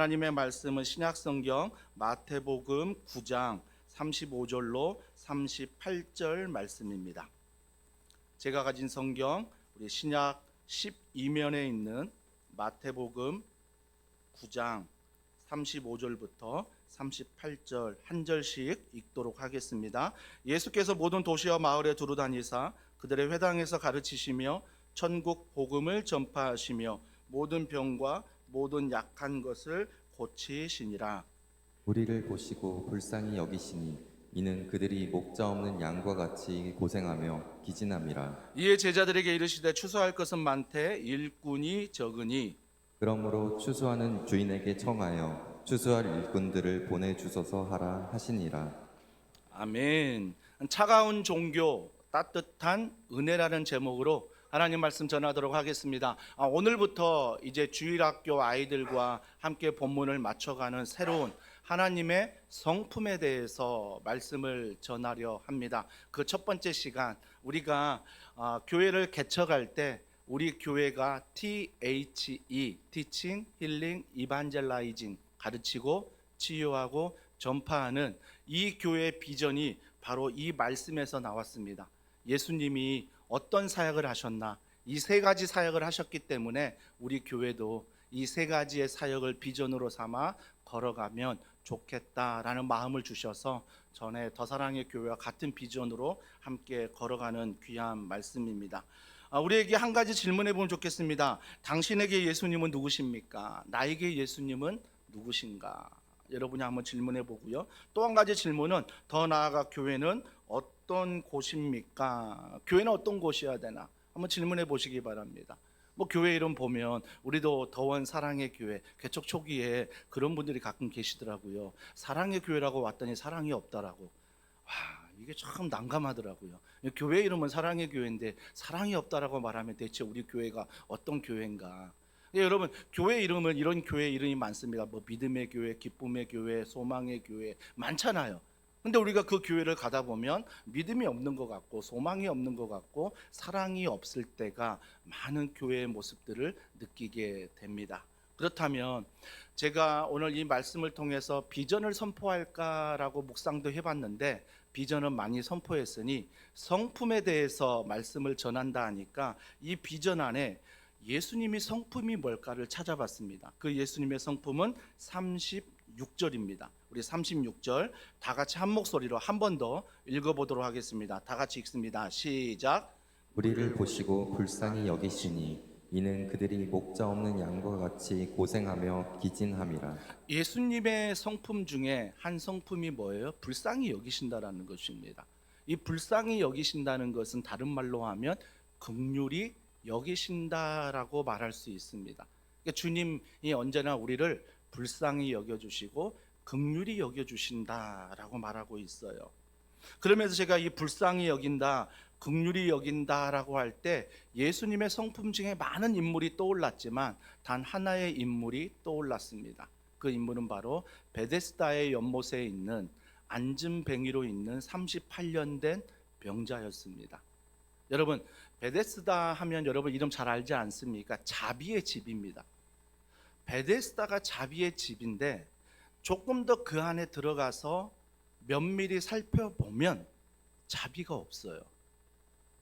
하나님의 말씀은 신약성경 마태복음 9장 35절로 38절 말씀입니다. 제가 가진 성경 우리 신약 12면에 있는 마태복음 9장 35절부터 38절 한 절씩 읽도록 하겠습니다. 예수께서 모든 도시와 마을에 두루 다니사 그들의 회당에서 가르치시며 천국 복음을 전파하시며 모든 병과 모든 약한 것을 고치시니라. 우리를 보시고 불쌍히 여기시니 이는 그들이 목자 없는 양과 같이 고생하며 기진함이라. 이에 제자들에게 이르시되 추수할 것은 많되 일꾼이 적으니 그러므로 추수하는 주인에게 청하여 추수할 일꾼들을 보내주소서 하라 하시니라. 아멘. 차가운 종교, 따뜻한 은혜라는 제목으로 하나님 말씀 전하도록 하겠습니다. 오늘부터 이제 주일학교 아이들과 함께 본문을 맞춰가는 새로운 하나님의 성품에 대해서 말씀을 전하려 합니다. 그 첫 번째 시간 우리가 교회를 개척할 때 우리 교회가 THE, Teaching, Healing, Evangelizing, 가르치고 치유하고 전파하는 이 교회의 비전이 바로 이 말씀에서 나왔습니다. 예수님이 어떤 사역을 하셨나, 이 세 가지 사역을 하셨기 때문에 우리 교회도 이 세 가지의 사역을 비전으로 삼아 걸어가면 좋겠다라는 마음을 주셔서 전에 더사랑의 교회와 같은 비전으로 함께 걸어가는 귀한 말씀입니다. 우리에게 한 가지 질문해 보면 좋겠습니다. 당신에게 예수님은 누구십니까? 나에게 예수님은 누구신가? 여러분이 한번 질문해 보고요. 또 한 가지 질문은 더 나아가 교회는 어떤 곳입니까? 교회는 어떤 곳이어야 되나? 한번 질문해 보시기 바랍니다. 교회 이름 보면 우리도 더원 사랑의 교회 개척 초기에 그런 분들이 가끔 계시더라고요. 사랑의 교회라고 왔더니 사랑이 없다라고. 와, 이게 참 난감하더라고요. 교회 이름은 사랑의 교회인데 사랑이 없다라고 말하면 대체 우리 교회가 어떤 교회인가? 여러분, 교회 이름은 이런 교회 이름이 많습니다. 믿음의 교회, 기쁨의 교회, 소망의 교회 많잖아요. 근데 우리가 그 교회를 가다 보면 믿음이 없는 것 같고 소망이 없는 것 같고 사랑이 없을 때가 많은 교회의 모습들을 느끼게 됩니다. 그렇다면 제가 오늘 이 말씀을 통해서 비전을 선포할까라고 묵상도 해봤는데 비전은 많이 선포했으니 성품에 대해서 말씀을 전한다 하니까 이 비전 안에 예수님의 성품이 뭘까를 찾아봤습니다. 그 예수님의 성품은 36절입니다. 우리 36절 다 같이 한 목소리로 한 번 더 읽어보도록 하겠습니다. 다 같이 읽습니다. 시작. 우리를 보시고 불쌍히 여기시니 이는 그들이 목자 없는 양과 같이 고생하며 기진함이라. 예수님의 성품 중에 한 성품이 뭐예요? 불쌍히 여기신다라는 것입니다. 이 불쌍히 여기신다는 것은 다른 말로 하면 긍휼히 여기신다라고 말할 수 있습니다. 그러니까 주님이 언제나 우리를 불쌍히 여겨주시고 긍휼히 여겨주신다라고 말하고 있어요. 그러면서 제가 이 불쌍히 여긴다, 긍휼히 여긴다라고 할 때 예수님의 성품 중에 많은 인물이 떠올랐지만 단 하나의 인물이 떠올랐습니다. 그 인물은 바로 베데스다의 연못에 있는 앉은뱅이로 있는 38년 된 병자였습니다. 여러분, 베데스다 하면 여러분 이름 잘 알지 않습니까? 자비의 집입니다. 베데스다가 자비의 집인데 조금 더 그 안에 들어가서 면밀히 살펴보면 자비가 없어요.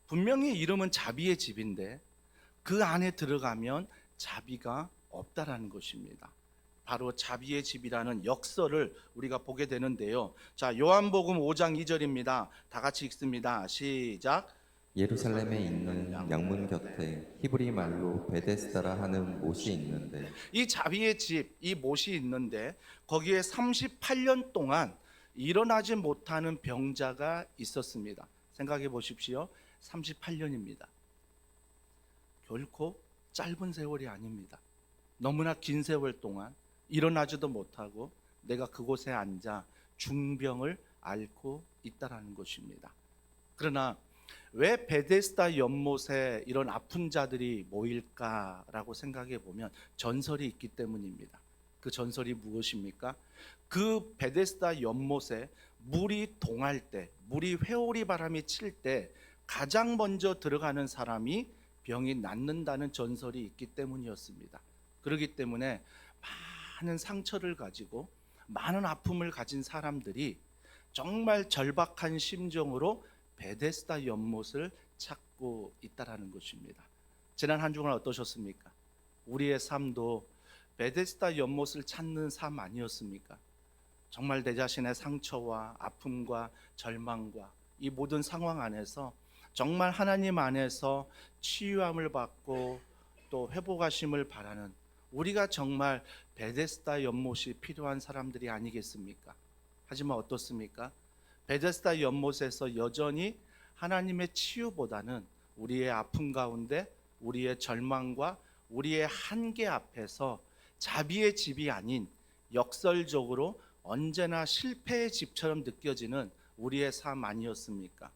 분명히 이름은 자비의 집인데 그 안에 들어가면 자비가 없다라는 것입니다. 바로 자비의 집이라는 역설을 우리가 보게 되는데요. 자, 요한복음 5장 2절입니다. 다 같이 읽습니다. 시작. 예루살렘에 있는 양문 곁에 히브리 말로 베데스다라 하는 못이 있는데 이 자비의 집, 이 못이 있는데 거기에 38년 동안 일어나지 못하는 병자가 있었습니다. 생각해 보십시오. 38년입니다. 결코 짧은 세월이 아닙니다. 너무나 긴 세월 동안 일어나지도 못하고 내가 그곳에 앉아 중병을 앓고 있다라는 것입니다. 그러나 왜 베데스다 연못에 이런 아픈 자들이 모일까라고 생각해 보면 전설이 있기 때문입니다. 그 전설이 무엇입니까? 그 베데스다 연못에 물이 동할 때, 물이 회오리 바람이 칠 때 가장 먼저 들어가는 사람이 병이 낫는다는 전설이 있기 때문이었습니다. 그렇기 때문에 많은 상처를 가지고 많은 아픔을 가진 사람들이 정말 절박한 심정으로 베데스다 연못을 찾고 있다라는 것입니다. 지난 한 주간 어떠셨습니까? 우리의 삶도 베데스다 연못을 찾는 삶 아니었습니까? 정말 내 자신의 상처와 아픔과 절망과 이 모든 상황 안에서 정말 하나님 안에서 치유함을 받고 또 회복하심을 바라는, 우리가 정말 베데스다 연못이 필요한 사람들이 아니겠습니까? 하지만 어떻습니까? 베데스다 연못에서 여전히 하나님의 치유보다는 우리의 아픔 가운데, 우리의 절망과 우리의 한계 앞에서 자비의 집이 아닌 역설적으로 언제나 실패의 집처럼 느껴지는 우리의 삶 아니었습니까?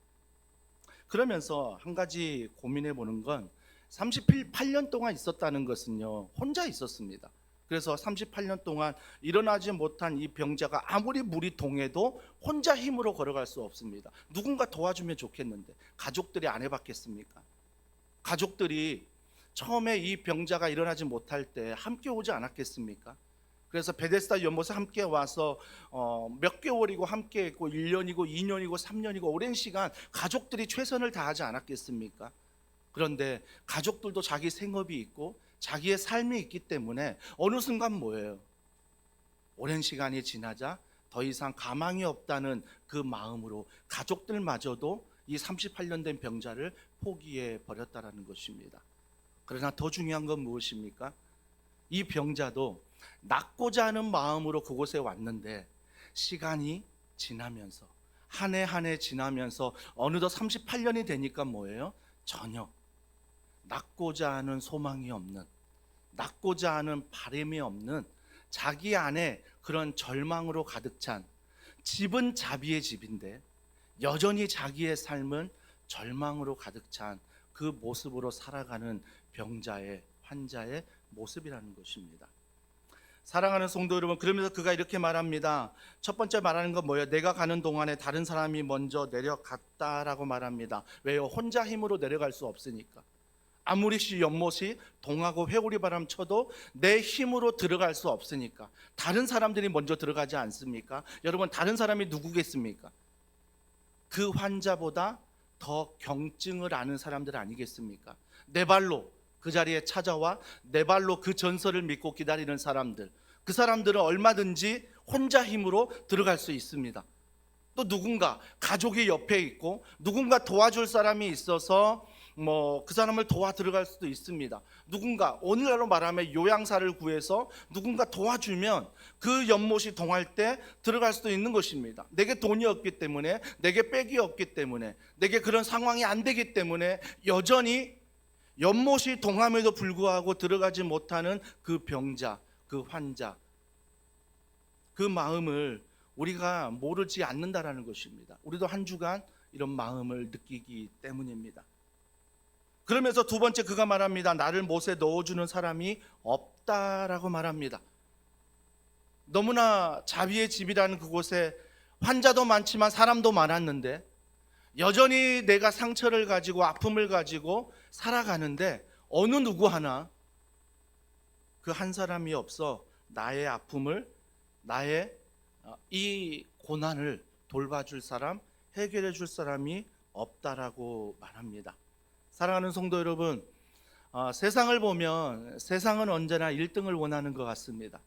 그러면서 한 가지 고민해 보는 건, 38년 동안 있었다는 것은요, 혼자 있었습니다. 그래서 38년 동안 일어나지 못한 이 병자가 아무리 물이 동해도 혼자 힘으로 걸어갈 수 없습니다. 누군가 도와주면 좋겠는데 가족들이 안 해봤겠습니까? 가족들이 처음에 이 병자가 일어나지 못할 때 함께 오지 않았겠습니까? 그래서 베데스다 연못에 함께 와서 몇 개월이고 함께 했고 1년이고 2년이고 3년이고 오랜 시간 가족들이 최선을 다하지 않았겠습니까? 그런데 가족들도 자기 생업이 있고 자기의 삶이 있기 때문에 어느 순간 뭐예요? 오랜 시간이 지나자 더 이상 가망이 없다는 그 마음으로 가족들마저도 이 38년 된 병자를 포기해 버렸다라는 것입니다. 그러나 더 중요한 건 무엇입니까? 이 병자도 낫고자 하는 마음으로 그곳에 왔는데 시간이 지나면서 한 해 한 해 지나면서 어느덧 38년이 되니까 뭐예요? 전혀 낫고자 하는 소망이 없는, 낫고자 하는 바람이 없는, 자기 안에 그런 절망으로 가득 찬, 집은 자비의 집인데 여전히 자기의 삶은 절망으로 가득 찬 그 모습으로 살아가는 병자의, 환자의 모습이라는 것입니다. 사랑하는 성도 여러분, 그러면서 그가 이렇게 말합니다. 첫 번째 말하는 건 뭐예요? 내가 가는 동안에 다른 사람이 먼저 내려갔다라고 말합니다. 왜요? 혼자 힘으로 내려갈 수 없으니까. 아무리 연못이 동하고 회오리 바람 쳐도 내 힘으로 들어갈 수 없으니까 다른 사람들이 먼저 들어가지 않습니까? 여러분, 다른 사람이 누구겠습니까? 그 환자보다 더 경증을 아는 사람들 아니겠습니까? 내 발로 그 자리에 찾아와 내 발로 그 전설을 믿고 기다리는 사람들, 그 사람들은 얼마든지 혼자 힘으로 들어갈 수 있습니다. 또 누군가 가족이 옆에 있고 누군가 도와줄 사람이 있어서 그 사람을 도와 들어갈 수도 있습니다. 누군가, 오늘날로 말하면 요양사를 구해서 누군가 도와주면 그 연못이 동할 때 들어갈 수도 있는 것입니다. 내게 돈이 없기 때문에, 내게 백이 없기 때문에, 내게 그런 상황이 안 되기 때문에 여전히 연못이 동함에도 불구하고 들어가지 못하는 그 병자, 그 환자, 그 마음을 우리가 모르지 않는다라는 것입니다. 우리도 한 주간 이런 마음을 느끼기 때문입니다. 그러면서 두 번째 그가 말합니다. 나를 못에 넣어주는 사람이 없다라고 말합니다. 너무나 자비의 집이라는 그곳에 환자도 많지만 사람도 많았는데 여전히 내가 상처를 가지고 아픔을 가지고 살아가는데 어느 누구 하나 그 한 사람이 없어 나의 아픔을, 나의 이 고난을 돌봐줄 사람, 해결해 줄 사람이 없다라고 말합니다. 사랑하는 성도 여러분, 세상을 보면 세상은 언제나 1등을 원하는 것 같습니다.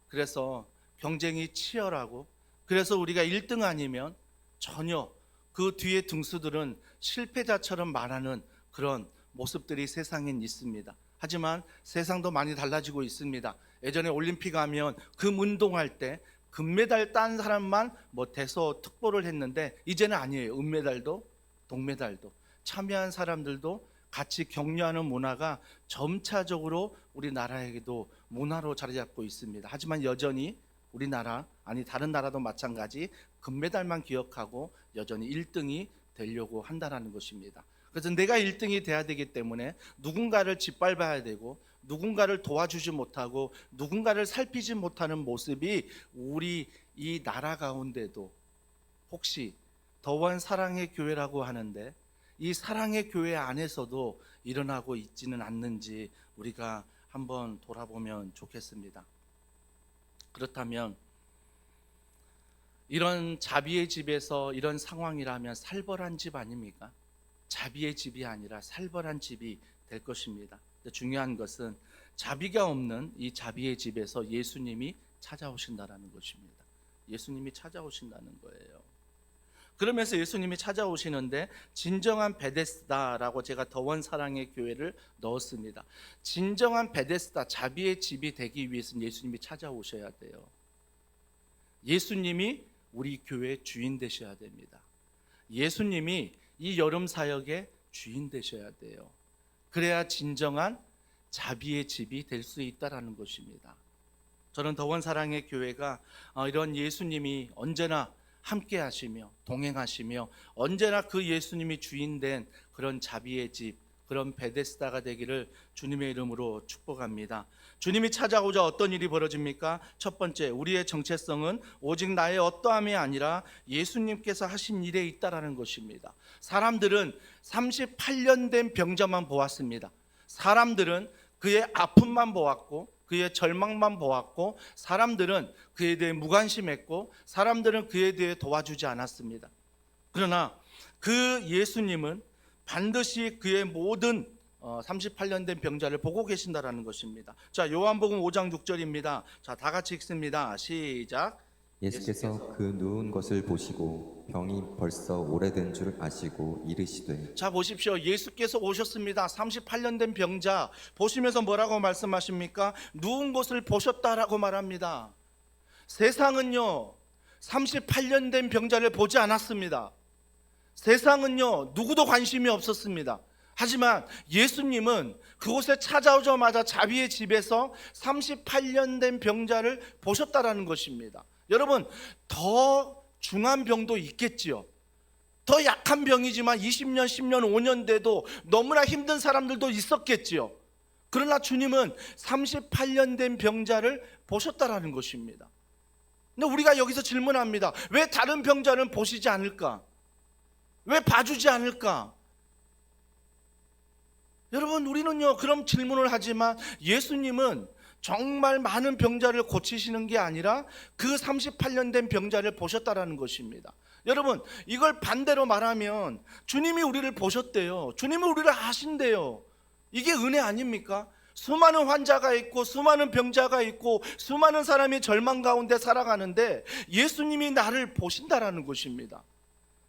그래서 경쟁이 치열하고, 그래서 우리가 1등 아니면 전혀 그 뒤에 등수들은 실패자처럼 말하는 그런 모습들이 세상엔 있습니다. 하지만 세상도 많이 달라지고 있습니다. 예전에 올림픽 하면 금운동할 때 금메달 딴 사람만 대서특보를 했는데 이제는 아니에요. 은메달도 동메달도 참여한 사람들도 같이 격려하는 문화가 점차적으로 우리나라에게도 문화로 자리 잡고 있습니다. 하지만 여전히 우리나라, 아니 다른 나라도 마찬가지 금메달만 기억하고 여전히 1등이 되려고 한다는 것입니다. 그래서 내가 1등이 돼야 되기 때문에 누군가를 짓밟아야 되고 누군가를 도와주지 못하고 누군가를 살피지 못하는 모습이 우리 이 나라 가운데도 혹시 더원 사랑의 교회라고 하는데 이 사랑의 교회 안에서도 일어나고 있지는 않는지 우리가 한번 돌아보면 좋겠습니다. 그렇다면 이런 자비의 집에서 이런 상황이라면 살벌한 집 아닙니까? 자비의 집이 아니라 살벌한 집이 될 것입니다. 중요한 것은 자비가 없는 이 자비의 집에서 예수님이 찾아오신다는 것입니다. 예수님이 찾아오신다는 거예요. 그러면서 예수님이 찾아오시는데 진정한 베데스다라고 제가 더원 사랑의 교회를 넣었습니다. 진정한 베데스다, 자비의 집이 되기 위해서는 예수님이 찾아오셔야 돼요. 예수님이 우리 교회의 주인 되셔야 됩니다. 예수님이 이 여름 사역의 주인 되셔야 돼요. 그래야 진정한 자비의 집이 될 수 있다라는 것입니다. 저는 더원 사랑의 교회가 이런 예수님이 언제나 함께 하시며 동행하시며 언제나 그 예수님이 주인된 그런 자비의 집, 그런 베데스다가 되기를 주님의 이름으로 축복합니다. 주님이 찾아오자 어떤 일이 벌어집니까? 첫 번째, 우리의 정체성은 오직 나의 어떠함이 아니라 예수님께서 하신 일에 있다라는 것입니다. 사람들은 38년 된 병자만 보았습니다. 사람들은 그의 아픔만 보았고 그의 절망만 보았고 사람들은 그에 대해 무관심했고 사람들은 그에 대해 도와주지 않았습니다. 그러나 그 예수님은 반드시 그의 모든 38년 된 병자를 보고 계신다라는 것입니다. 자, 요한복음 5장 6절입니다. 자, 다 같이 읽습니다. 시작. 예수께서 그 누운 것을 보시고 병이 벌써 오래된 줄 아시고 이르시되. 자, 보십시오. 예수께서 오셨습니다. 38년 된 병자 보시면서 뭐라고 말씀하십니까? 누운 것을 보셨다라고 말합니다. 세상은요 38년 된 병자를 보지 않았습니다. 세상은요 누구도 관심이 없었습니다. 하지만 예수님은 그곳에 찾아오자마자 자비의 집에서 38년 된 병자를 보셨다라는 것입니다. 여러분, 더 중한 병도 있겠지요. 더 약한 병이지만 20년, 10년, 5년 돼도 너무나 힘든 사람들도 있었겠지요. 그러나 주님은 38년 된 병자를 보셨다라는 것입니다. 근데 우리가 여기서 질문합니다. 왜 다른 병자는 보시지 않을까? 왜 봐주지 않을까? 여러분, 우리는요 그런 질문을 하지만 예수님은 정말 많은 병자를 고치시는 게 아니라 그 38년 된 병자를 보셨다라는 것입니다. 여러분, 이걸 반대로 말하면 주님이 우리를 보셨대요. 주님이 우리를 아신대요. 이게 은혜 아닙니까? 수많은 환자가 있고 수많은 병자가 있고 수많은 사람이 절망 가운데 살아가는데 예수님이 나를 보신다라는 것입니다.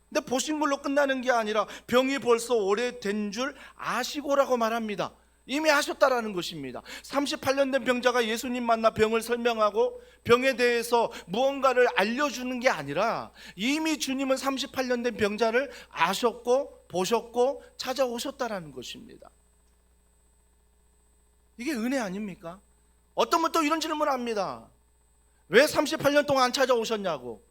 근데 보신 걸로 끝나는 게 아니라 병이 벌써 오래된 줄 아시고라고 말합니다. 이미 하셨다라는 것입니다. 38년 된 병자가 예수님 만나 병을 설명하고 병에 대해서 무언가를 알려주는 게 아니라 이미 주님은 38년 된 병자를 아셨고 보셨고 찾아오셨다라는 것입니다. 이게 은혜 아닙니까? 어떤 분은 또 이런 질문을 합니다. 왜 38년 동안 안 찾아오셨냐고.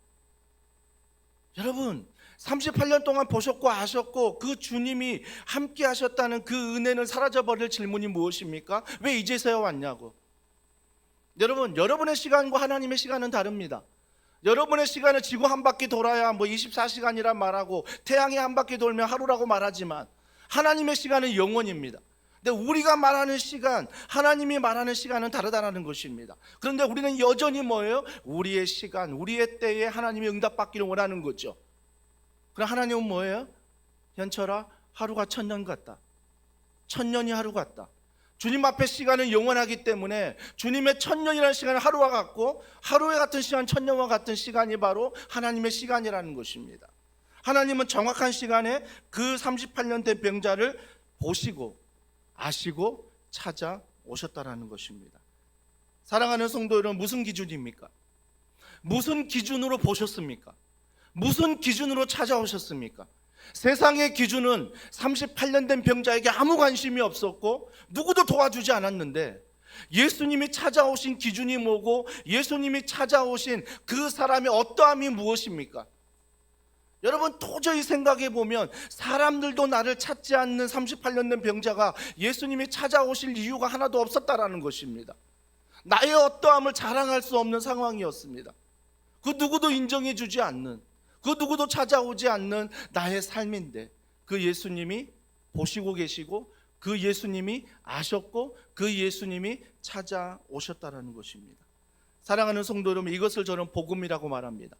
여러분, 38년 동안 보셨고 아셨고 그 주님이 함께 하셨다는 그 은혜는 사라져버릴 질문이 무엇입니까? 왜 이제서야 왔냐고. 여러분, 여러분의 시간과 하나님의 시간은 다릅니다. 여러분의 시간은 지구 한 바퀴 돌아야 24시간이란 말하고 태양이 한 바퀴 돌면 하루라고 말하지만 하나님의 시간은 영원입니다. 근데 우리가 말하는 시간, 하나님이 말하는 시간은 다르다는 것입니다. 그런데 우리는 여전히 뭐예요? 우리의 시간, 우리의 때에 하나님이 응답받기를 원하는 거죠. 그럼 하나님은 뭐예요? 현철아, 하루가 1000년 같다. 1000년이 하루 같다. 주님 앞에 시간은 영원하기 때문에 주님의 1000년이라는 시간은 하루와 같고 하루에 같은 시간, 1000년과 같은 시간이 바로 하나님의 시간이라는 것입니다. 하나님은 정확한 시간에 그 38년 된 병자를 보시고 아시고 찾아오셨다라는 것입니다. 사랑하는 성도 여러분, 무슨 기준입니까? 무슨 기준으로 보셨습니까? 무슨 기준으로 찾아오셨습니까? 세상의 기준은 38년 된 병자에게 아무 관심이 없었고 누구도 도와주지 않았는데 예수님이 찾아오신 기준이 뭐고 예수님이 찾아오신 그 사람의 어떠함이 무엇입니까? 여러분, 도저히 생각해 보면 사람들도 나를 찾지 않는 38년 된 병자가 예수님이 찾아오실 이유가 하나도 없었다라는 것입니다. 나의 어떠함을 자랑할 수 없는 상황이었습니다. 그 누구도 인정해 주지 않는, 그 누구도 찾아오지 않는 나의 삶인데 그 예수님이 보시고 계시고 그 예수님이 아셨고 그 예수님이 찾아오셨다라는 것입니다. 사랑하는 성도 여러분, 이것을 저는 복음이라고 말합니다.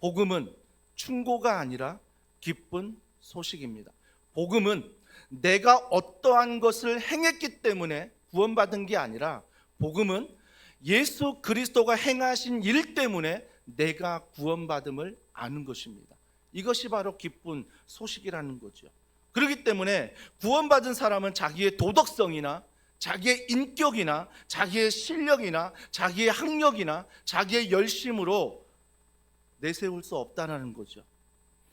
복음은 충고가 아니라 기쁜 소식입니다. 복음은 내가 어떠한 것을 행했기 때문에 구원받은 게 아니라, 복음은 예수 그리스도가 행하신 일 때문에 내가 구원받음을 아는 것입니다. 이것이 바로 기쁜 소식이라는 거죠. 그렇기 때문에 구원받은 사람은 자기의 도덕성이나 자기의 인격이나 자기의 실력이나 자기의 학력이나 자기의 열심으로 내세울 수 없다는 거죠.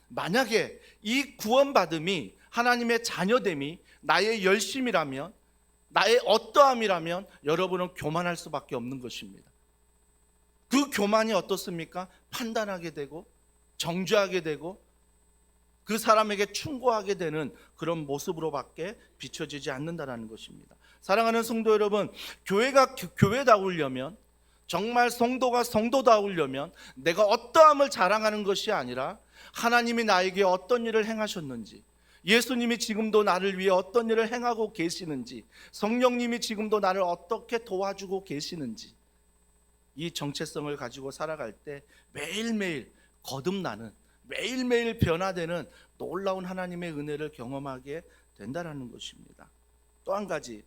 만약에 이 구원받음이, 하나님의 자녀됨이 나의 열심이라면, 나의 어떠함이라면 여러분은 교만할 수밖에 없는 것입니다. 그 교만이 어떻습니까? 판단하게 되고 정죄하게 되고 그 사람에게 충고하게 되는 그런 모습으로밖에 비춰지지 않는다는 것입니다. 사랑하는 성도 여러분, 교회가 교회다우려면, 정말 성도가 성도다우려면 내가 어떠함을 자랑하는 것이 아니라 하나님이 나에게 어떤 일을 행하셨는지, 예수님이 지금도 나를 위해 어떤 일을 행하고 계시는지, 성령님이 지금도 나를 어떻게 도와주고 계시는지, 이 정체성을 가지고 살아갈 때 매일매일 거듭나는, 매일매일 변화되는 놀라운 하나님의 은혜를 경험하게 된다는 것입니다. 또 한 가지,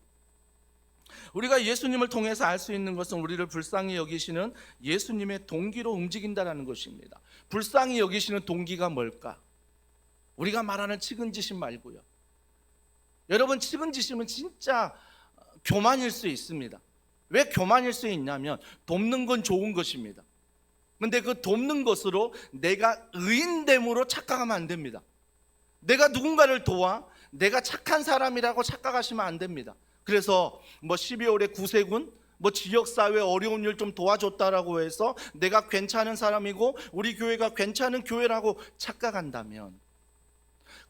우리가 예수님을 통해서 알 수 있는 것은 우리를 불쌍히 여기시는 예수님의 동기로 움직인다는 것입니다. 불쌍히 여기시는 동기가 뭘까? 우리가 말하는 측은지심 말고요. 여러분, 측은지심은 진짜 교만일 수 있습니다. 왜 교만일 수 있냐면, 돕는 건 좋은 것입니다. 근데 그 돕는 것으로 내가 의인됨으로 착각하면 안 됩니다. 내가 누군가를 도와 내가 착한 사람이라고 착각하시면 안 됩니다. 그래서 12월에 구세군 지역사회 어려운 일 좀 도와줬다라고 해서 내가 괜찮은 사람이고 우리 교회가 괜찮은 교회라고 착각한다면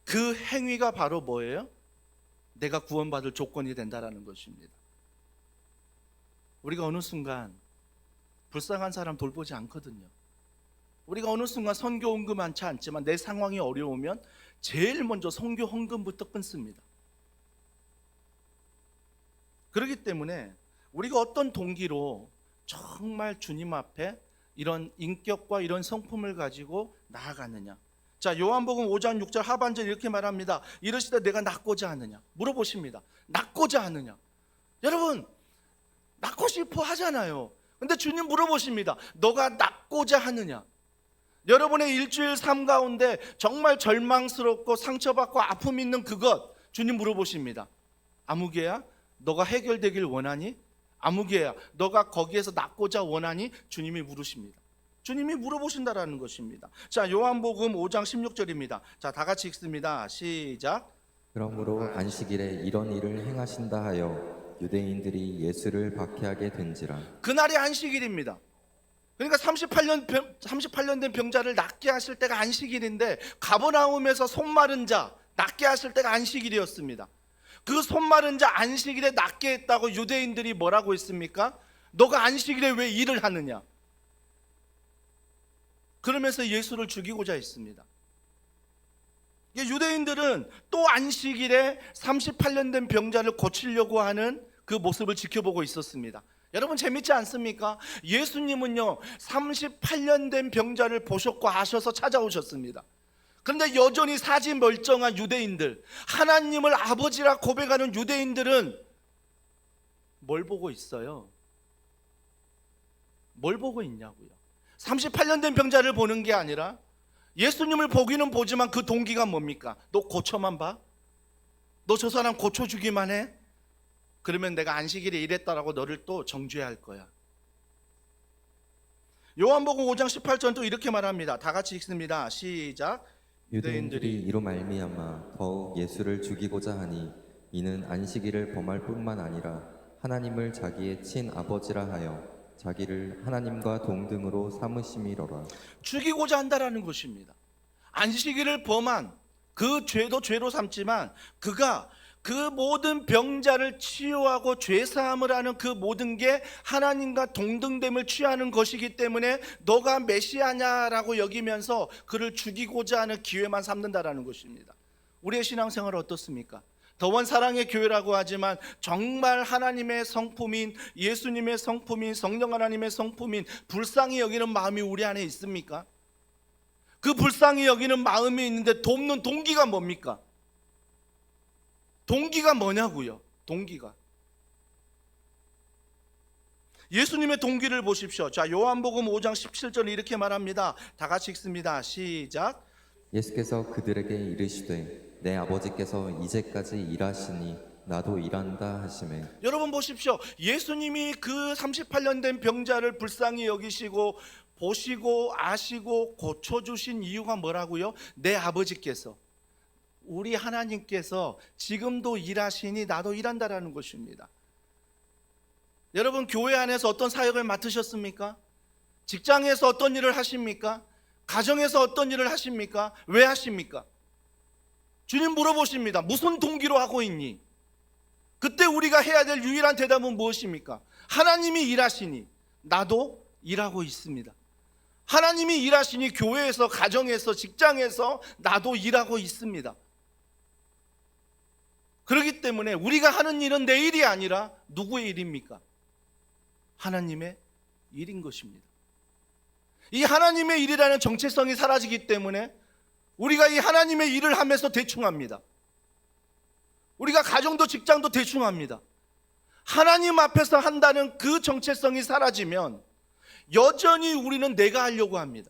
그 행위가 바로 뭐예요? 내가 구원받을 조건이 된다라는 것입니다. 우리가 어느 순간 불쌍한 사람 돌보지 않거든요. 우리가 어느 순간 선교 헌금 많지 않지만 내 상황이 어려우면 제일 먼저 선교 헌금부터 끊습니다. 그렇기 때문에 우리가 어떤 동기로 정말 주님 앞에 이런 인격과 이런 성품을 가지고 나아가느냐. 자, 요한복음 5장 6절 하반절 이렇게 말합니다. 이르시되 내가 낫고자 하느냐 물어보십니다. 낫고자 하느냐. 여러분, 낫고 싶어 하잖아요. 근데 주님 물어보십니다. 너가 낫고자 하느냐. 여러분의 일주일 삶 가운데 정말 절망스럽고 상처받고 아픔 있는 그것, 주님 물어보십니다. 아무개야, 너가 해결되길 원하니? 아무개야, 너가 거기에서 낫고자 원하니? 주님이 물으십니다. 주님이 물어보신다라는 것입니다. 자, 요한복음 5장 16절입니다. 자, 다 같이 읽습니다. 시작. 그러므로 안식일에 이런 일을 행하신다 하여 유대인들이 예수를 박해하게 된지라. 그날이 안식일입니다. 그러니까 38년 된 병자를 낫게 하실 때가 안식일인데, 가버나움에서 손 마른 자 낫게 하실 때가 안식일이었습니다. 그 손 마른 자 안식일에 낫게 했다고 유대인들이 뭐라고 했습니까? 너가 안식일에 왜 일을 하느냐? 그러면서 예수를 죽이고자 했습니다. 유대인들은 또 안식일에 38년 된 병자를 고치려고 하는 그 모습을 지켜보고 있었습니다. 여러분, 재밌지 않습니까? 예수님은요 38년 된 병자를 보셨고 아셔서 찾아오셨습니다. 그런데 여전히 사지 멀쩡한 유대인들, 하나님을 아버지라 고백하는 유대인들은 뭘 보고 있어요? 뭘 보고 있냐고요? 38년 된 병자를 보는 게 아니라 예수님을 보기는 보지만 그 동기가 뭡니까? 너 고쳐만 봐? 너 저 사람 고쳐주기만 해? 그러면 내가 안식일에 일했다라고 너를 또 정죄할 거야. 요한복음 5장 18절도 이렇게 말합니다. 다 같이 읽습니다. 시작. 유대인들이 이로 말미암아 더욱 예수를 죽이고자 하니 이는 안식일을 범할 뿐만 아니라 하나님을 자기의 친아버지라 하여 자기를 하나님과 동등으로 삼으심이로라. 죽이고자 한다라는 것입니다. 안식일을 범한 그 죄도 죄로 삼지만 그가 그 모든 병자를 치유하고 죄사함을 하는 그 모든 게 하나님과 동등됨을 취하는 것이기 때문에 너가 메시아냐라고 여기면서 그를 죽이고자 하는 기회만 삼는다라는 것입니다. 우리의 신앙생활은 어떻습니까? 더원 사랑의 교회라고 하지만 정말 하나님의 성품인, 예수님의 성품인, 성령 하나님의 성품인 불쌍히 여기는 마음이 우리 안에 있습니까? 그 불쌍히 여기는 마음이 있는데 돕는 동기가 뭡니까? 동기가 뭐냐고요? 동기가. 예수님의 동기를 보십시오. 자, 요한복음 5장 17절 이렇게 말합니다. 다 같이 읽습니다. 시작. 예수께서 그들에게 이르시되 내 아버지께서 이제까지 일하시니 나도 일한다 하시매. 여러분 보십시오. 예수님이 그 38년 된 병자를 불쌍히 여기시고 보시고 아시고 고쳐주신 이유가 뭐라고요? 내 아버지께서, 우리 하나님께서 지금도 일하시니 나도 일한다라는 것입니다. 여러분, 교회 안에서 어떤 사역을 맡으셨습니까? 직장에서 어떤 일을 하십니까? 가정에서 어떤 일을 하십니까? 왜 하십니까? 주님 물어보십니다. 무슨 동기로 하고 있니? 그때 우리가 해야 될 유일한 대답은 무엇입니까? 하나님이 일하시니 나도 일하고 있습니다. 하나님이 일하시니 교회에서, 가정에서, 직장에서 나도 일하고 있습니다. 그렇기 때문에 우리가 하는 일은 내 일이 아니라 누구의 일입니까? 하나님의 일인 것입니다. 이 하나님의 일이라는 정체성이 사라지기 때문에 우리가 이 하나님의 일을 하면서 대충 합니다. 우리가 가정도 직장도 대충 합니다. 하나님 앞에서 한다는 그 정체성이 사라지면 여전히 우리는 내가 하려고 합니다.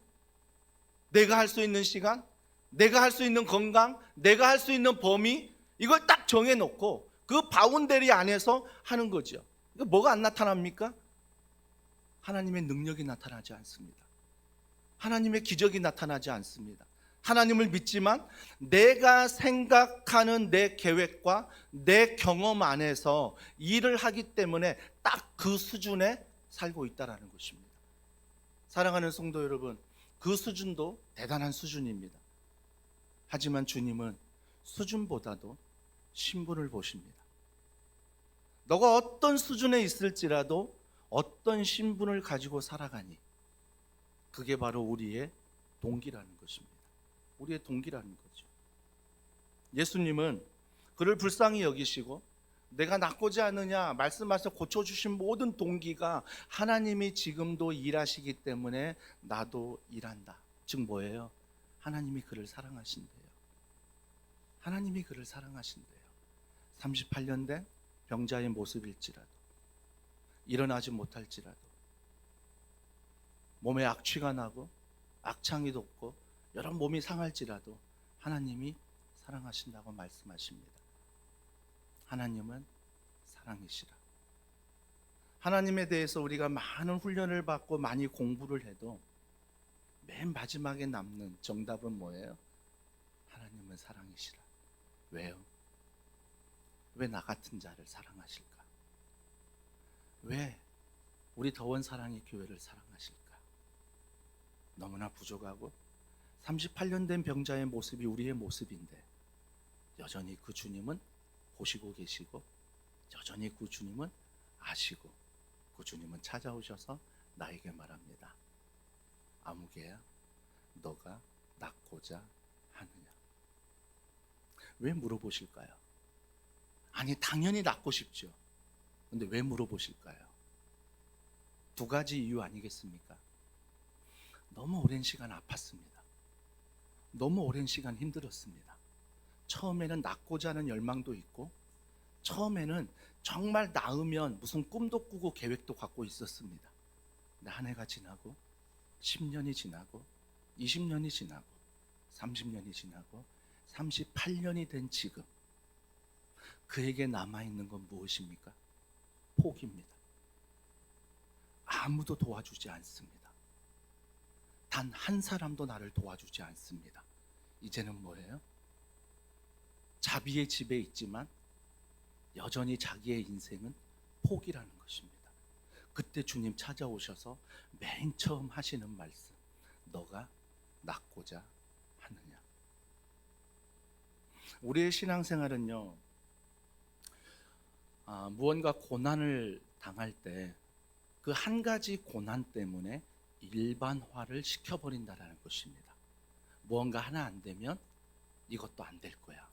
내가 할 수 있는 시간, 내가 할 수 있는 건강, 내가 할 수 있는 범위, 이걸 딱 정해놓고 그 바운더리 안에서 하는 거죠. 뭐가 안 나타납니까? 하나님의 능력이 나타나지 않습니다. 하나님의 기적이 나타나지 않습니다. 하나님을 믿지만 내가 생각하는 내 계획과 내 경험 안에서 일을 하기 때문에 딱 그 수준에 살고 있다는 것입니다. 사랑하는 성도 여러분, 그 수준도 대단한 수준입니다. 하지만 주님은 수준보다도 신분을 보십니다. 너가 어떤 수준에 있을지라도 어떤 신분을 가지고 살아가니, 그게 바로 우리의 동기라는 것입니다. 우리의 동기라는 거죠. 예수님은 그를 불쌍히 여기시고 내가 낫고자 하느냐 말씀하셔서 고쳐주신 모든 동기가 하나님이 지금도 일하시기 때문에 나도 일한다. 즉 뭐예요? 하나님이 그를 사랑하신대요. 하나님이 그를 사랑하신대요. 38년 된 병자의 모습일지라도, 일어나지 못할지라도, 몸에 악취가 나고 악창이 돋고 여러 몸이 상할지라도 하나님이 사랑하신다고 말씀하십니다. 하나님은 사랑이시라. 하나님에 대해서 우리가 많은 훈련을 받고 많이 공부를 해도 맨 마지막에 남는 정답은 뭐예요? 하나님은 사랑이시라. 왜요? 왜 나 같은 자를 사랑하실까? 왜 우리 더원 사랑의 교회를 사랑하실까? 너무나 부족하고 38년 된 병자의 모습이 우리의 모습인데 여전히 그 주님은 보시고 계시고, 여전히 그 주님은 아시고, 그 주님은 찾아오셔서 나에게 말합니다. 아무개야, 너가 낫고자 하느냐? 왜 물어보실까요? 아니, 당연히 낫고 싶죠. 근데 왜 물어보실까요? 두 가지 이유 아니겠습니까? 너무 오랜 시간 아팠습니다. 너무 오랜 시간 힘들었습니다. 처음에는 낫고자 하는 열망도 있고, 처음에는 정말 나으면 무슨 꿈도 꾸고 계획도 갖고 있었습니다. 근데 한 해가 지나고 10년이 지나고 20년이 지나고 30년이 지나고 38년이 된 지금, 그에게 남아있는 건 무엇입니까? 포기입니다. 아무도 도와주지 않습니다. 단 한 사람도 나를 도와주지 않습니다. 이제는 뭐예요? 자비의 집에 있지만 여전히 자기의 인생은 포기라는 것입니다. 그때 주님 찾아오셔서 맨 처음 하시는 말씀, 너가 낫고자 하느냐? 우리의 신앙생활은요, 무언가 고난을 당할 때 그 한 가지 고난 때문에 일반화를 시켜버린다는 것입니다. 무언가 하나 안 되면 이것도 안 될 거야.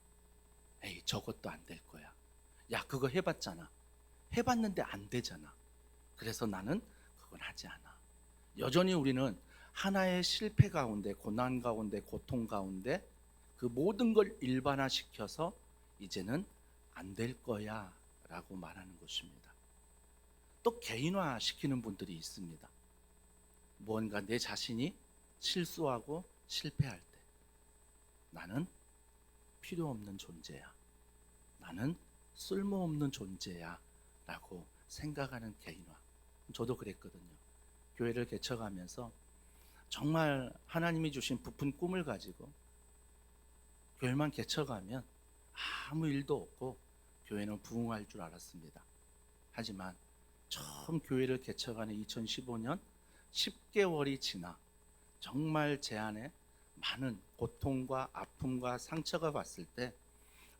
에이, 저것도 안 될 거야. 야, 그거 해봤잖아. 해봤는데 안 되잖아. 그래서 나는 그건 하지 않아. 여전히 우리는 하나의 실패 가운데, 고난 가운데, 고통 가운데 그 모든 걸 일반화시켜서 이제는 안 될 거야 라고 말하는 것입니다. 또 개인화시키는 분들이 있습니다. 뭔가 내 자신이 실수하고 실패할 때 나는 필요 없는 존재야, 나는 쓸모없는 존재야 라고 생각하는 개인화. 저도 그랬거든요. 교회를 개척하면서 정말 하나님이 주신 부푼 꿈을 가지고 교회만 개척하면 아무 일도 없고 교회는 부흥할 줄 알았습니다. 하지만 처음 교회를 개척하는 2015년 10개월이 지나 정말 제 안에 많은 고통과 아픔과 상처가 왔을 때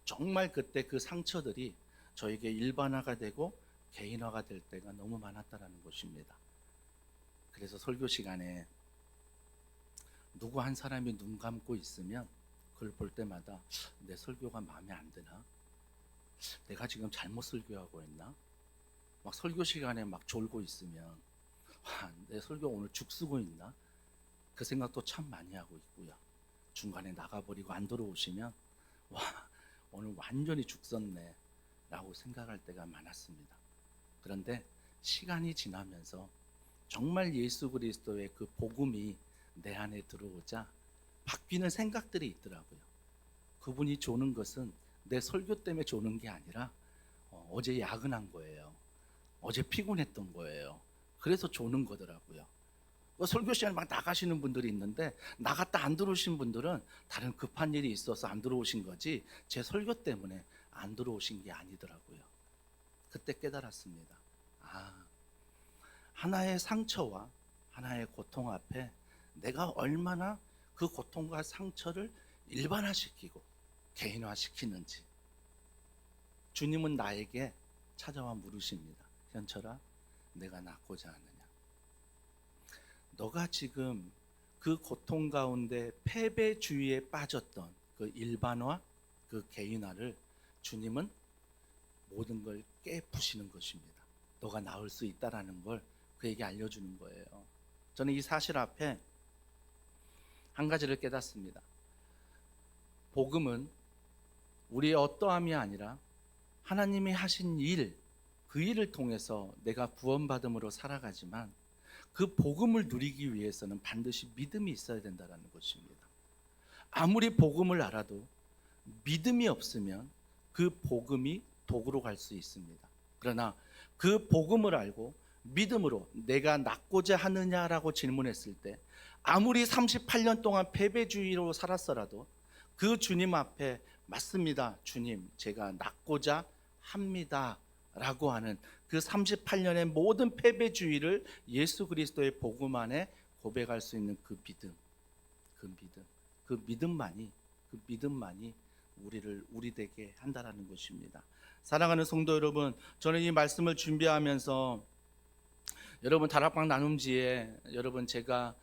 정말 그때 그 상처들이 저에게 일반화가 되고 개인화가 될 때가 너무 많았다는 것입니다. 그래서 설교 시간에 누구 한 사람이 눈 감고 있으면 그걸 볼 때마다 내 설교가 마음에 안 드나? 내가 지금 잘못 설교하고 있나? 막 설교 시간에 막 졸고 있으면 내 설교 오늘 죽쓰고 있나? 그 생각도 참 많이 하고 있고요. 중간에 나가버리고 안 들어오시면 와, 오늘 완전히 죽었네 라고 생각할 때가 많았습니다. 그런데 시간이 지나면서 정말 예수 그리스도의 그 복음이 내 안에 들어오자 바뀌는 생각들이 있더라고요. 그분이 조는 것은 내 설교 때문에 조는 게 아니라 어제 야근한 거예요. 어제 피곤했던 거예요. 그래서 조는 거더라고요. 설교 시간에 막 나가시는 분들이 있는데 나갔다 안 들어오신 분들은 다른 급한 일이 있어서 안 들어오신 거지 제 설교 때문에 안 들어오신 게 아니더라고요. 그때 깨달았습니다. 하나의 상처와 하나의 고통 앞에 내가 얼마나 그 고통과 상처를 일반화시키고 개인화시키는지. 주님은 나에게 찾아와 물으십니다. 현철아, 내가 낫고자 하느냐? 너가 지금 그 고통 가운데 패배주의에 빠졌던 그 일반화, 그 개인화를 주님은 모든 걸 깨부시는 것입니다. 너가 나을 수 있다라는 걸 그에게 알려주는 거예요. 저는 이 사실 앞에 한 가지를 깨닫습니다. 복음은 우리의 어떠함이 아니라 하나님이 하신 일, 그 일을 통해서 내가 구원받음으로 살아가지만 그 복음을 누리기 위해서는 반드시 믿음이 있어야 된다는 것입니다. 아무리 복음을 알아도 믿음이 없으면 그 복음이 도구로 갈 수 있습니다. 그러나 그 복음을 알고 믿음으로 내가 낫고자 하느냐라고 질문했을 때 아무리 38년 동안 패배주의로 살았어라도 그 주님 앞에 맞습니다. 주님, 제가 낫고자 합니다 라고 하는 그 38년의 모든 패배주의를 예수 그리스도의 복음 안에 고백할 수 있는 그 믿음만이 우리 되게 한다라는 것입니다. 사랑하는 성도 여러분, 저는 이 말씀을 준비하면서 여러분 다락방 나눔지에 여러분 제가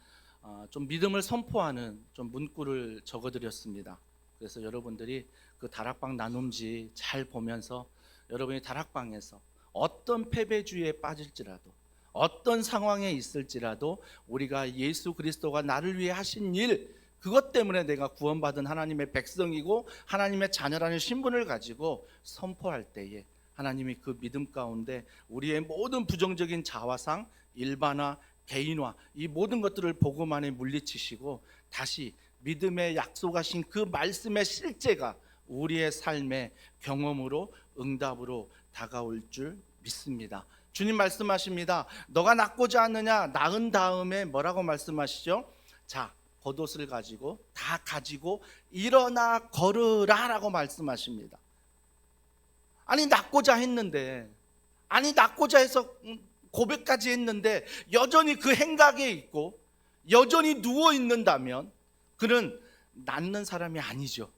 좀 믿음을 선포하는 좀 문구를 적어드렸습니다. 그래서 여러분들이 그 다락방 나눔지 잘 보면서 여러분이 다락방에서 어떤 패배주의에 빠질지라도 어떤 상황에 있을지라도 우리가 예수 그리스도가 나를 위해 하신 일, 그것 때문에 내가 구원받은 하나님의 백성이고 하나님의 자녀라는 신분을 가지고 선포할 때에 하나님이 그 믿음 가운데 우리의 모든 부정적인 자화상, 일반화, 개인화, 이 모든 것들을 복음 안에 물리치시고 다시 믿음의 약속하신 그 말씀의 실제가 우리의 삶의 경험으로 응답으로 다가올 줄 믿습니다. 주님 말씀하십니다. 너가 낫고자 하느냐? 낳은 다음에 뭐라고 말씀하시죠? 자, 겉옷을 가지고 다 가지고 일어나 걸으라 라고 말씀하십니다. 아니 낫고자 했는데, 아니 낫고자 해서 고백까지 했는데 여전히 그 행각에 있고 여전히 누워 있는다면 그는 낫는 사람이 아니죠.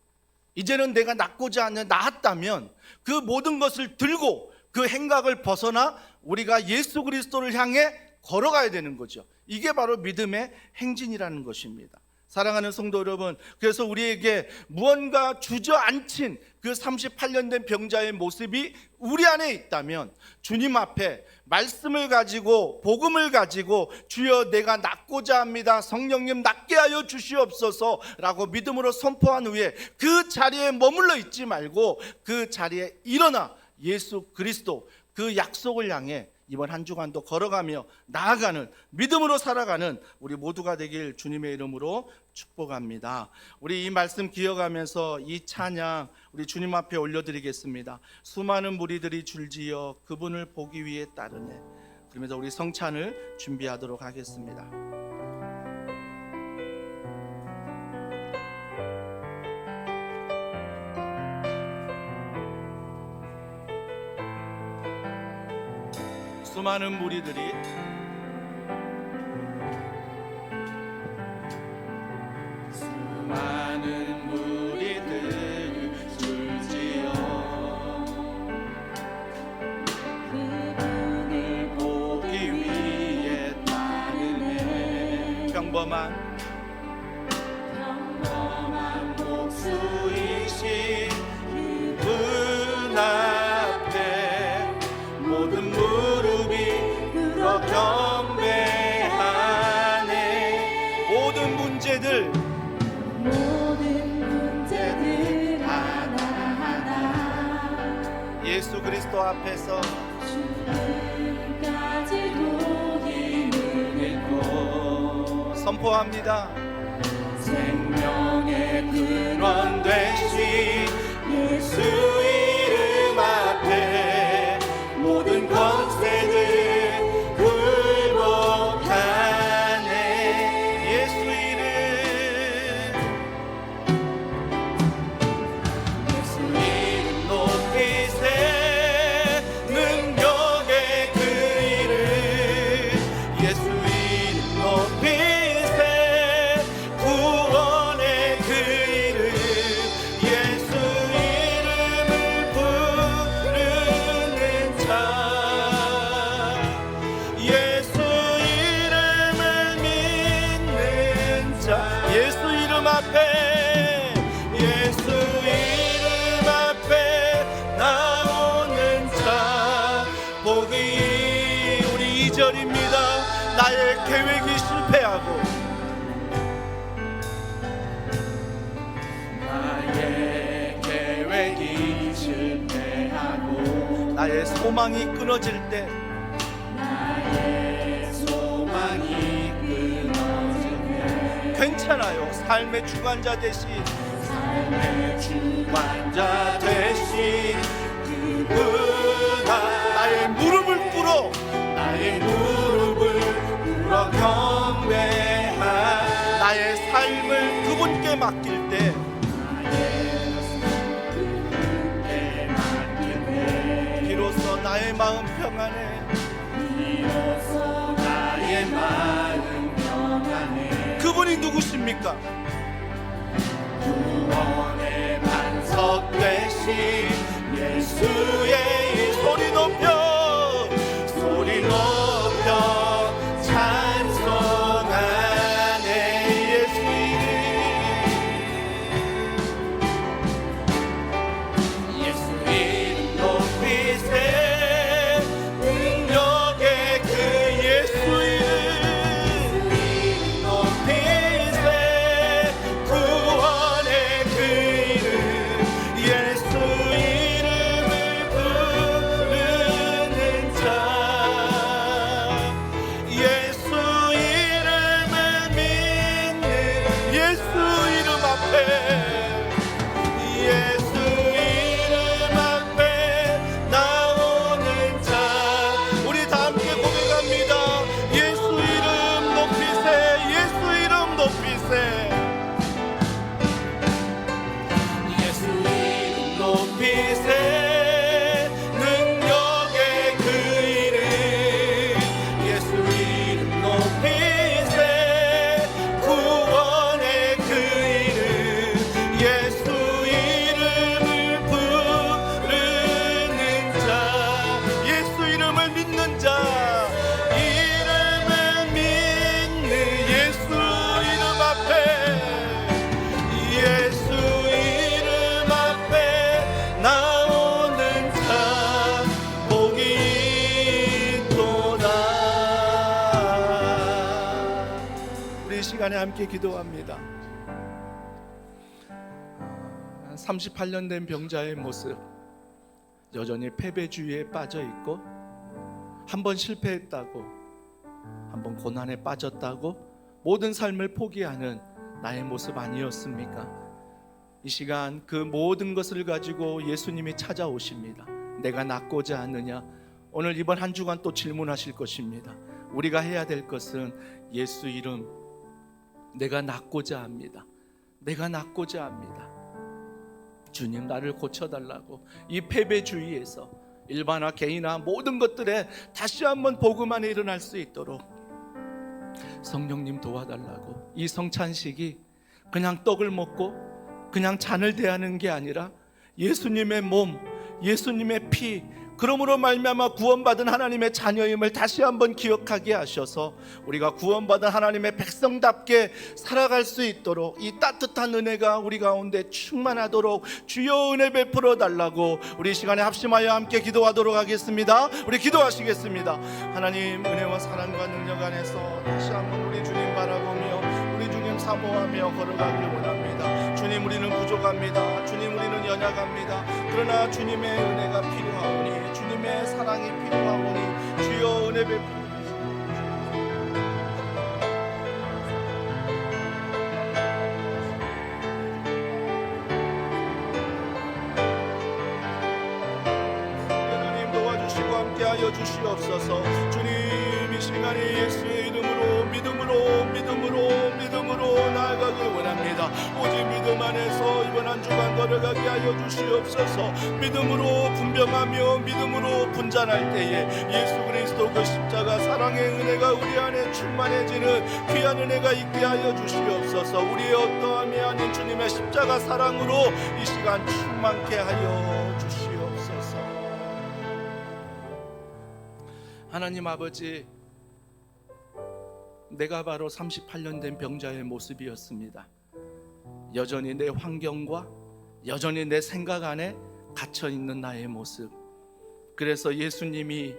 이제는 내가 낫고자 하는, 나았다면 그 모든 것을 들고 그 행각을 벗어나 우리가 예수 그리스도를 향해 걸어가야 되는 거죠. 이게 바로 믿음의 행진이라는 것입니다. 사랑하는 성도 여러분, 그래서 우리에게 무언가 주저앉힌 그 38년 된 병자의 모습이 우리 안에 있다면 주님 앞에 말씀을 가지고 복음을 가지고 주여 내가 낫고자 합니다, 성령님 낫게 하여 주시옵소서 라고 믿음으로 선포한 후에 그 자리에 머물러 있지 말고 그 자리에 일어나 예수 그리스도 그 약속을 향해 이번 한 주간도 걸어가며 나아가는, 믿음으로 살아가는 우리 모두가 되길 주님의 이름으로 축복합니다. 우리 이 말씀 기억하면서 이 찬양 우리 주님 앞에 올려드리겠습니다. 수많은 무리들이 줄지어 그분을 보기 위해 따르네. 그러면서 우리 성찬을 준비하도록 하겠습니다. 수많은 무리들이 줄지어 그분을 보기 위해 따르네. 평범한 목수이신 그분 앞에 모든 무릎이 꿇어 경배하네. 모든 문제들 하나하나 예수 그리스도 앞에서 죽음까지도 힘을 잃고 선포합니다. 생명의 근원 되신 예수 이름 앞에 모든 권세들 굴복하네. 예수 이름 높이세. 능력의 그 이름 예수 이름 높이세. 구원의 그 이름 예수 이름을 부르는 자, 예수 이름을 믿는 자, 예수 이름 앞에, 예수 이름 앞에 나오는 자 복이. 우리 2절입니다. 나의 계획이 실패하고 나의 소망이 끊어질 때, 괜찮아요. 삶의 주관자 대신 그분 나의 무릎을 꿇어 경배한 나의 삶을 그분께 맡길 때 비로소 나의 마음 평안해. 그분이 누구십니까? 구원의 반석 되신 예수의 소리 높여 찬송하네. 예수 이름 높이세. 능력의 그 예수 이름 높이세. 구원의 그 이름 예수 이름을 시간에 함께 기도합니다. 38년 된 병자의 모습, 여전히 패배주의에 빠져 있고, 한번 실패했다고, 한번 고난에 빠졌다고 모든 삶을 포기하는 나의 모습 아니었습니까? 이 시간 그 모든 것을 가지고 예수님이 찾아오십니다. 내가 낫고자 하느냐? 오늘 이번 한 주간 또 질문하실 것입니다. 우리가 해야 될 것은 예수 이름, 내가 낫고자 합니다. 내가 낫고자 합니다. 주님, 나를 고쳐달라고. 이 패배주의에서 일반화, 개인화 모든 것들에 다시 한번 복음 안에 일어날 수 있도록 성령님 도와달라고. 이 성찬식이 그냥 떡을 먹고 그냥 잔을 대하는 게 아니라 예수님의 몸, 예수님의 피, 그러므로 말미암아 구원받은 하나님의 자녀임을 다시 한번 기억하게 하셔서 우리가 구원받은 하나님의 백성답게 살아갈 수 있도록 이 따뜻한 은혜가 우리 가운데 충만하도록 주여 은혜 베풀어 달라고 우리 시간에 합심하여 함께 기도하도록 하겠습니다. 우리 기도하시겠습니다. 하나님, 은혜와 사랑과 능력 안에서 다시 한번 우리 주님 바라보며 우리 주님 사모하며 걸어가길 원합니다. 주님, 우리는 부족합니다. 주님, 우리는 연약합니다. 그러나 주님의 은혜가 필요하오니, 주님의 사랑이 필요하오니 주여 은혜 베푸시옵소서. 하나님 도와주시고 함께하여 주시옵소서. 주님, 이 시간에 예수의 이름으로 믿음으로 나아가길 원합니다. 오직 믿음 안에서 이번 한 주간 걸어가게 하여 주시옵소서. 믿음으로 분별하며 믿음으로 분잔할 때에 예수 그리스도 그 십자가 사랑의 은혜가 우리 안에 충만해지는 귀한 은혜가 있게 하여 주시옵소서. 우리의 어떠함이 아닌 주님의 십자가 사랑으로 이 시간 충만케 하여 주시옵소서. 하나님 아버지, 내가 바로 38년 된 병자의 모습이었습니다. 여전히 내 환경과 여전히 내 생각 안에 갇혀있는 나의 모습. 그래서 예수님이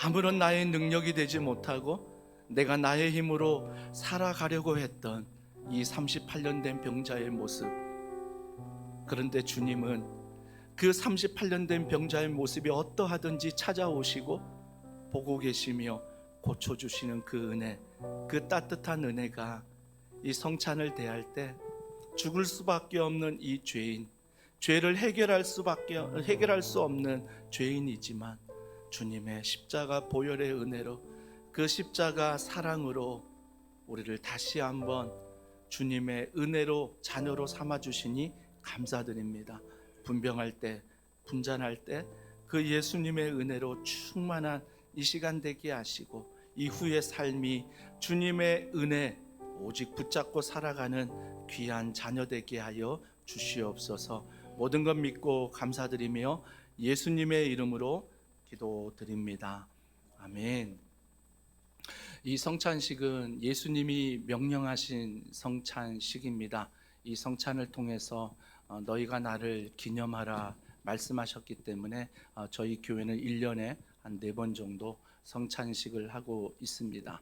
아무런 나의 능력이 되지 못하고 내가 나의 힘으로 살아가려고 했던 이 38년 된 병자의 모습. 그런데 주님은 그 38년 된 병자의 모습이 어떠하든지 찾아오시고 보고 계시며 고쳐주시는 그 은혜, 그 따뜻한 은혜가 이 성찬을 대할 때 죽을 수밖에 없는 이 죄인, 죄를 해결할 수 없는 죄인이지만 주님의 십자가 보혈의 은혜로, 그 십자가 사랑으로 우리를 다시 한번 주님의 은혜로 자녀로 삼아주시니 감사드립니다. 분병할 때, 분잔할 때 그 예수님의 은혜로 충만한 이 시간 되게 하시고 이후의 삶이 주님의 은혜 오직 붙잡고 살아가는 귀한 자녀 되게 하여 주시옵소서. 모든 것 믿고 감사드리며 예수님의 이름으로 기도드립니다. 아멘. 이 성찬식은 예수님이 명령하신 성찬식입니다. 이 성찬을 통해서 너희가 나를 기념하라 말씀하셨기 때문에 저희 교회는 1년에 한 4번 정도 성찬식을 하고 있습니다.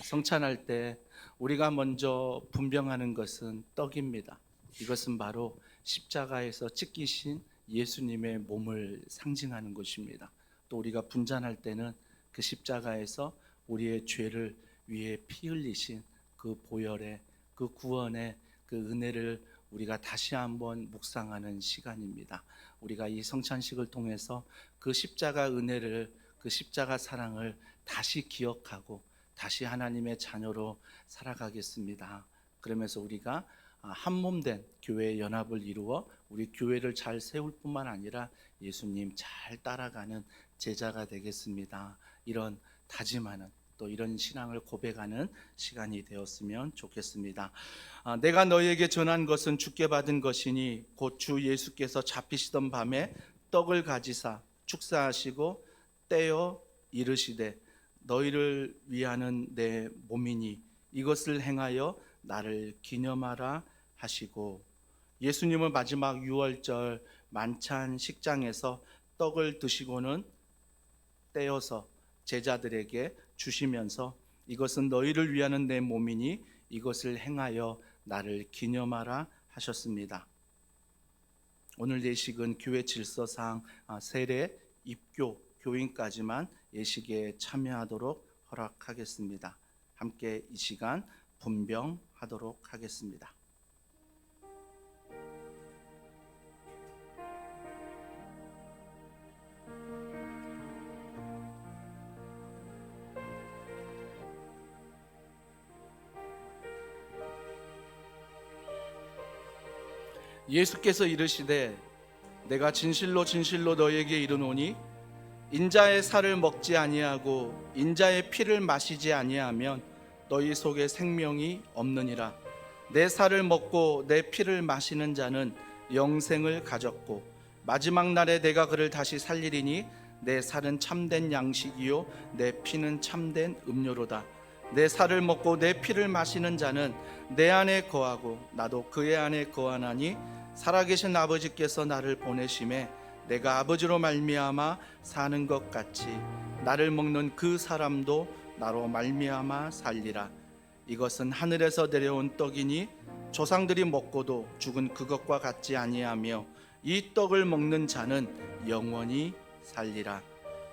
성찬할 때 우리가 먼저 분병하는 것은 떡입니다. 이것은 바로 십자가에서 찢기신 예수님의 몸을 상징하는 것입니다. 또 우리가 분잔할 때는 그 십자가에서 우리의 죄를 위해 피 흘리신 그 보혈의, 그 구원의 그 은혜를 우리가 다시 한번 묵상하는 시간입니다. 우리가 이 성찬식을 통해서 그 십자가 은혜를, 그 십자가 사랑을 다시 기억하고 다시 하나님의 자녀로 살아가겠습니다. 그러면서 우리가 한 몸된 교회의 연합을 이루어 우리 교회를 잘 세울 뿐만 아니라 예수님 잘 따라가는 제자가 되겠습니다. 이런 다짐하는, 또 이런 신앙을 고백하는 시간이 되었으면 좋겠습니다. 내가 너희에게 전한 것은 주께 받은 것이니 곧 주 예수께서 잡히시던 밤에 떡을 가지사 축사하시고 떼어 이르시되 너희를 위하는 내 몸이니 이것을 행하여 나를 기념하라 하시고, 예수님은 마지막 유월절 만찬 식장에서 떡을 드시고는 떼어서 제자들에게 주시면서 이것은 너희를 위하는 내 몸이니 이것을 행하여 나를 기념하라 하셨습니다. 오늘 예식은 교회 질서상 세례, 입교, 교인까지만 예식에 참여하도록 허락하겠습니다. 함께 이 시간 분병하도록 하겠습니다. 예수께서 이르시되 내가 진실로 진실로 너희에게 이르노니 인자의 살을 먹지 아니하고 인자의 피를 마시지 아니하면 너희 속에 생명이 없느니라. 내 살을 먹고 내 피를 마시는 자는 영생을 가졌고 마지막 날에 내가 그를 다시 살리리니 내 살은 참된 양식이요 내 피는 참된 음료로다. 내 살을 먹고 내 피를 마시는 자는 내 안에 거하고 나도 그의 안에 거하나니 살아계신 아버지께서 나를 보내심에 내가 아버지로 말미암아 사는 것 같이 나를 먹는 그 사람도 나로 말미암아 살리라. 이것은 하늘에서 내려온 떡이니 조상들이 먹고도 죽은 그것과 같지 아니하며 이 떡을 먹는 자는 영원히 살리라.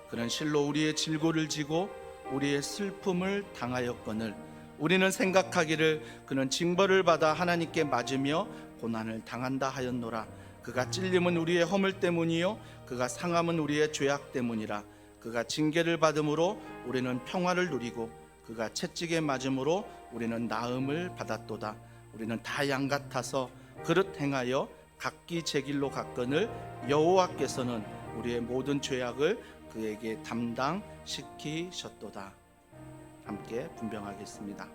그는 실로 우리의 질고를 지고 우리의 슬픔을 당하였거늘 우리는 생각하기를 그는 징벌을 받아 하나님께 맞으며 고난을 당한다 하였노라. 그가 찔림은 우리의 허물 때문이요 그가 상함은 우리의 죄악 때문이라. 그가 징계를 받음으로 우리는 평화를 누리고 그가 채찍에 맞음으로 우리는 나음을 받았도다. 우리는 다 양 같아서 그릇 행하여 각기 제 길로 갔거늘 여호와께서는 우리의 모든 죄악을 그에게 담당시키셨도다. 함께 분병하겠습니다.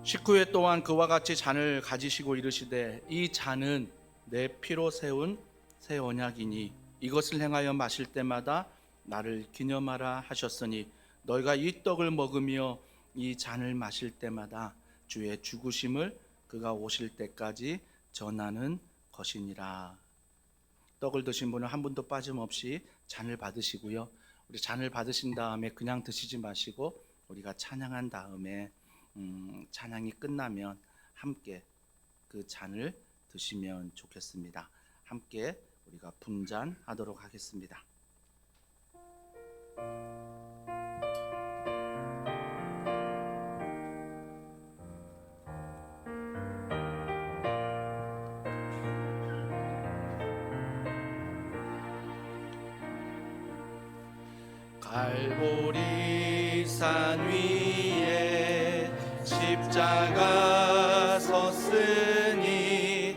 식후에 또한 그와 같이 잔을 가지시고 이르시되 이 잔은 내 피로 세운 새 언약이니 이것을 행하여 마실 때마다 나를 기념하라 하셨으니 너희가 이 떡을 먹으며 이 잔을 마실 때마다 주의 죽으심을 그가 오실 때까지 전하는 것이니라. 떡을 드신 분은 한 분도 빠짐없이 잔을 받으시고요. 우리 잔을 받으신 다음에 그냥 드시지 마시고 우리가 찬양한 다음에 찬양이 끝나면 함께 그 잔을 드시면 좋겠습니다. 함께 우리가 분잔하도록 하겠습니다. 갈보리 산 위에 십자가 섰으니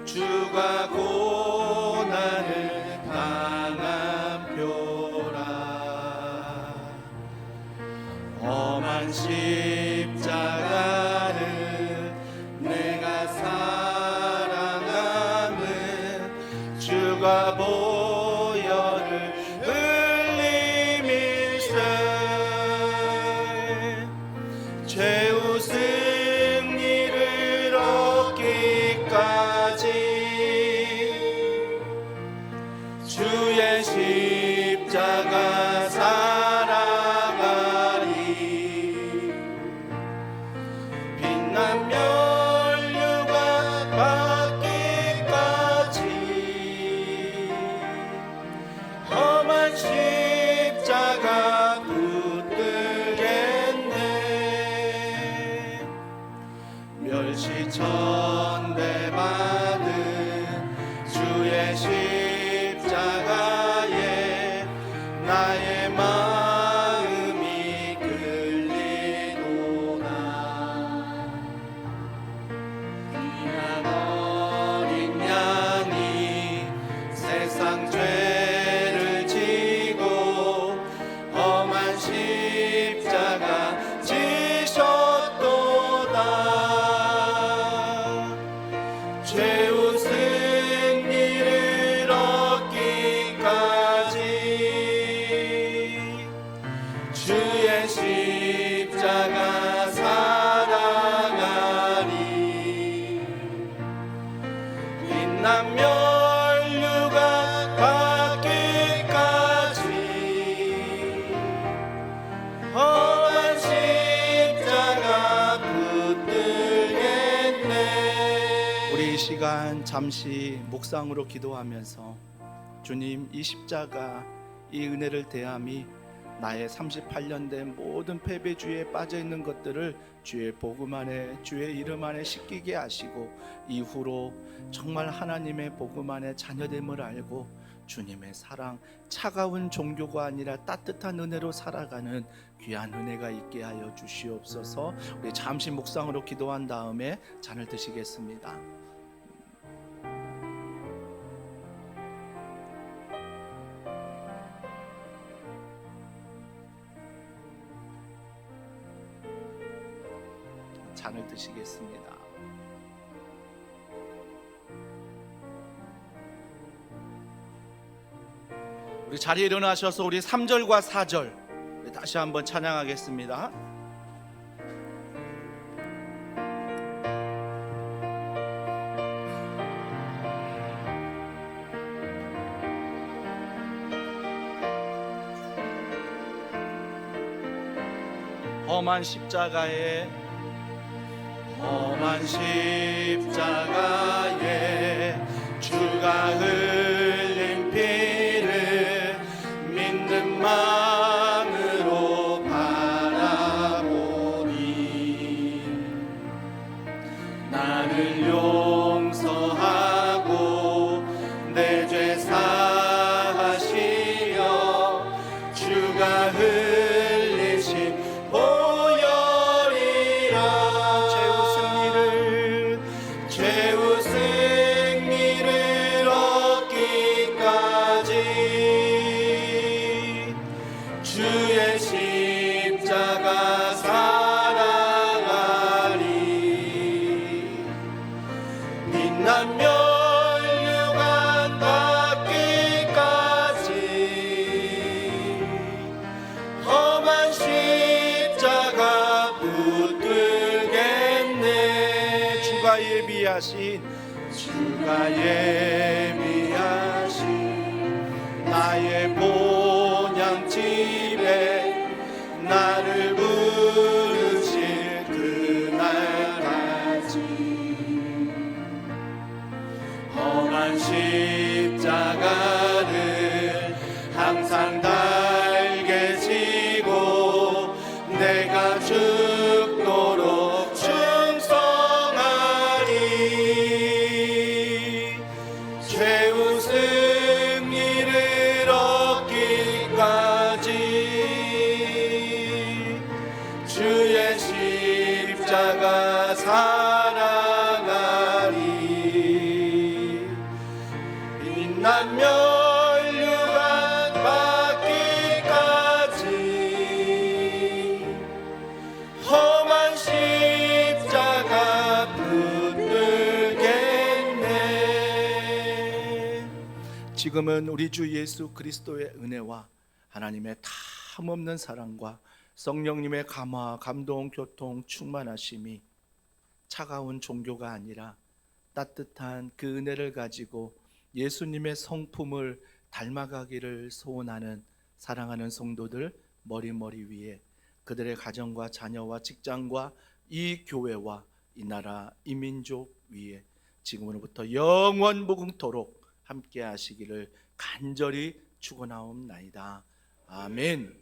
주가 고난을 당한 표라. 험한 십자가를 내가 사랑함은 주가 보혈을 최후 승리를 얻기까지 주의 십자가 살아가리. 십자가 사랑하리. 빛난 면류관 받기까지 험한 십자가 붙들겠네. 우리 이 시간 잠시 묵상으로 기도하면서 주님, 이 십자가, 이 은혜를 대함이 나의 38년 된 모든 패배주의에 빠져있는 것들을 주의 복음 안에, 주의 이름 안에 씻기게 하시고 이후로 정말 하나님의 복음 안에 자녀됨을 알고 주님의 사랑, 차가운 종교가 아니라 따뜻한 은혜로 살아가는 귀한 은혜가 있게 하여 주시옵소서. 우리 잠시 묵상으로 기도한 다음에 잔을 드시겠습니다. 잔을 드시겠습니다. 우리 자리에 일어나셔서 우리 3절과 4절 다시 한번 찬양하겠습니다. 험한 십자가에, 험한 십자가에 주가 흘린 피를 믿는 마음으로 바라보니 나를 용서하고 내 죄 사하시려 주가 흘리신 최후 승리를 얻기까지 주의 십자가 사랑하리. 빛난 면류관 받기까지 험한 십자가 붙들겠네. 주가 예비하신 나의 본향집에 나를 부르실 그날까지 험한 십자가를 항상 달게 지고 내가 죽도록 최후 승리를 얻기까지 주의 십자가 사랑하리. 빛난 면류관 받기까지 험한 십자가 지금은 우리 주 예수 그리스도의 은혜와 하나님의 탐없는 사랑과 성령님의 감화, 감동, 교통, 충만하심이 차가운 종교가 아니라 따뜻한 그 은혜를 가지고 예수님의 성품을 닮아가기를 소원하는 사랑하는 성도들 머리 위에, 그들의 가정과 자녀와 직장과 이 교회와 이 나라, 이 민족 위에 지금으로부터 영원 무궁토록 함께 하시기를 간절히 축원하옵나이다. 아멘.